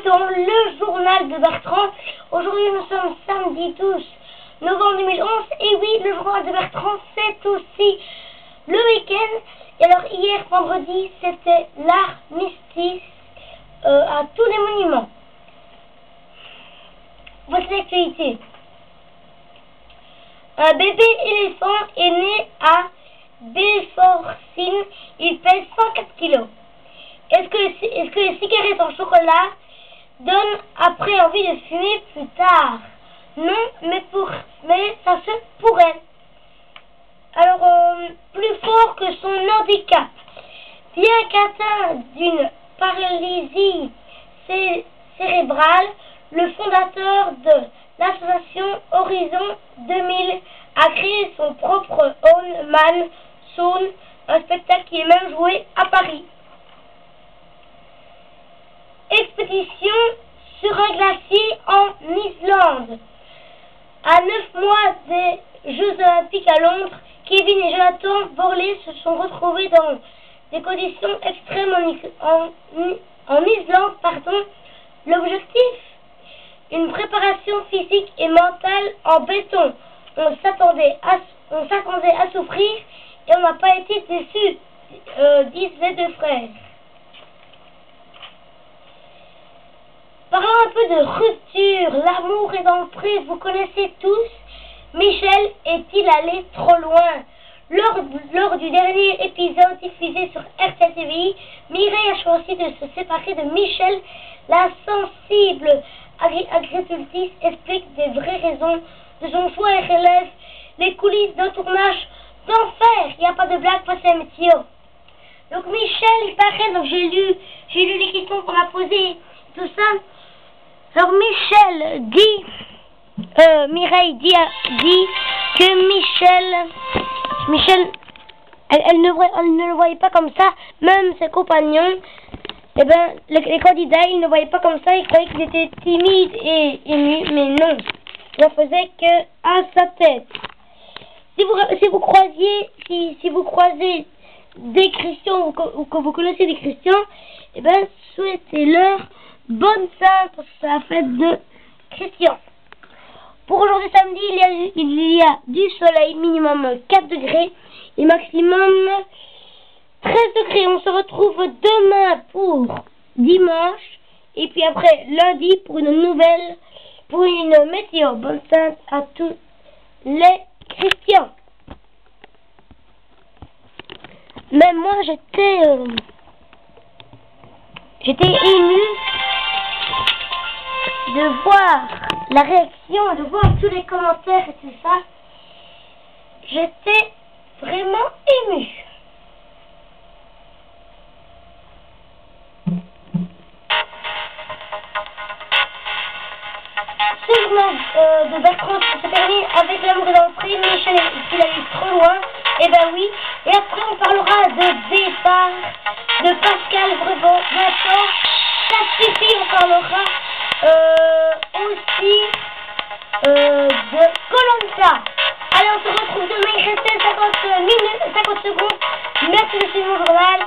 bienvenue dans le journal de Bertrand. Aujourd'hui nous sommes samedi 12 novembre 2011 et oui, le journal de Bertrand c'est aussi le week-end. Et alors hier vendredi c'était l'armistice à tous les monuments. Voici l'actualité. Un bébé éléphant est né à Belforcine, il pèse 104 kg. Est-ce que les cigarettes en chocolat donnent après envie de fumer plus tard? Non, mais ça se pourrait. Alors, plus fort que son handicap. Bien qu'atteint d'une paralysie cérébrale, le fondateur de l'association Horizon 2000 a créé son propre On Man Zone, un spectacle qui est même joué à Paris. Expédition sur un glacier en Islande. À 9 mois des Jeux Olympiques à Londres, Kevin et Jonathan Borlée se sont retrouvés dans des conditions extrêmes en Islande. L'objectif, une préparation physique et mentale en béton. On s'attendait à souffrir et on n'a pas été déçus, disent les deux frères. Parlons un peu de rupture. L'amour est dans le pré, vous connaissez tous. Michel est-il allé trop loin? Lors du dernier épisode diffusé sur RTL TVI, Mireille a choisi de se séparer de Michel. La sensible agricultrice explique des vraies raisons de son choix et relève les coulisses d'un tournage d'enfer. Il n'y a pas de blague, pas c'est un métier. Donc Michel, il paraît, donc j'ai lu les questions qu'on a posées, tout ça. Alors Michel dit, Mireille dit que Michel, elle ne le voyait pas comme ça, même ses compagnons, eh ben, les candidats, ils ne voyaient pas comme ça, ils croyaient qu'il était timide et ému, mais non, il ne faisait que à sa tête. Si vous croisez des Christians ou que vous connaissez des Christians, eh ben, souhaitez-leur bonne Sainte pour la fête de Christian. Pour aujourd'hui samedi, il y a du soleil, minimum 4 degrés et maximum 13 degrés. On se retrouve demain pour dimanche et puis après lundi pour une météo. Bonne Sainte à tous les Christians. Même moi j'étais ému de voir la réaction, de voir tous les commentaires et tout ça. J'étais vraiment ému. Ce journal de Bertrand se termine avec l'amour et dans le prix. Michel est-il allé trop loin? Eh ben oui. Et après on parlera de départ, de Pascal Breban, Vincent, ça suffit, on parlera aussi de Koh-Lanta. Allez, on se retrouve demain, il reste 50 secondes. Merci de suivre mon journal.